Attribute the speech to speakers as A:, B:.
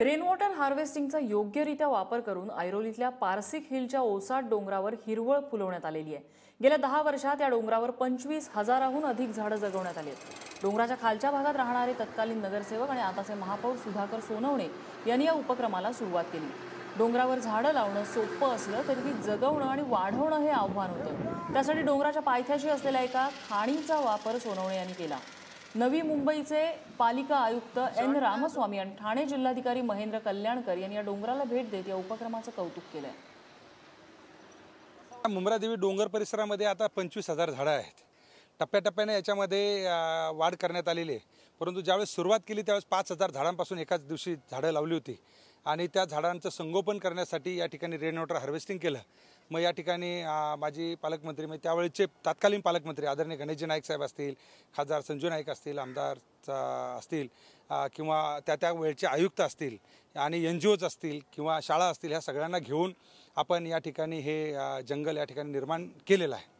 A: Rain water हार्वेस्टिंगचा योग्यरित्या वापर करून ऐरोलीतल्या पारसिक हिलच्या ओसाड डोंगरावर हिरवळ फुलवण्यात आलेली आहे। गेल्या 10 वर्षात या डोंगरावर 25,000हून अधिक झाडं जगवण्यात आली आहेत। डोंगराच्या खालच्या भागात राहणारे तत्कालीन नगरसेवक आणि आताचे महापौर सुधाकर सोनवणे यांनी या उपक्रमाला सुरुवात केली। डोंगरावर झाडं लावणं सोपं असलं तरी ती जगवणं आणि वाढवणं हे आव्हान होतं। त्यासाठी डोंगराच्या पायथ्याशी असलेल्या एका खाणीचा वापर सोनवणे यांनी केला। नवी मुंबईचे पालिका आयुक्त एन रामस्वामी आणि ठाणे जिल्हाधिकारी महेंद्र कल्याणकर यांनी या डोंगराला भेट देत या उपक्रमाचं कौतुक केलंय।
B: मुंब्रादेवी डोंगर परिसरामध्ये आता 25,000 झाडं आहेत। टप्प्याटप्प्याने याच्यामध्ये वाढ करण्यात आलेली आहे। परंतु ज्यावेळेस सुरुवात केली त्यावेळेस 5,000 झाडांपासून एकाच दिवशी झाडं लावली होती आणि त्या झाडांचं संगोपन करण्यासाठी या ठिकाणी रेन वॉटर हार्वेस्टिंग केलं। मग या ठिकाणी माजी पालकमंत्री म्हणजे त्यावेळेचे तत्कालीन पालकमंत्री आदरणीय गणेशजी नाईक साहेब असतील, खासदार संजू नाईक असतील, आमदार असतील किंवा त्या वेळचे आयुक्त असतील आणि NGOज असतील किंवा शाळा असतील, ह्या सगळ्यांना घेऊन आपण या ठिकाणी हे जंगल या ठिकाणी निर्माण केलेलं आहे।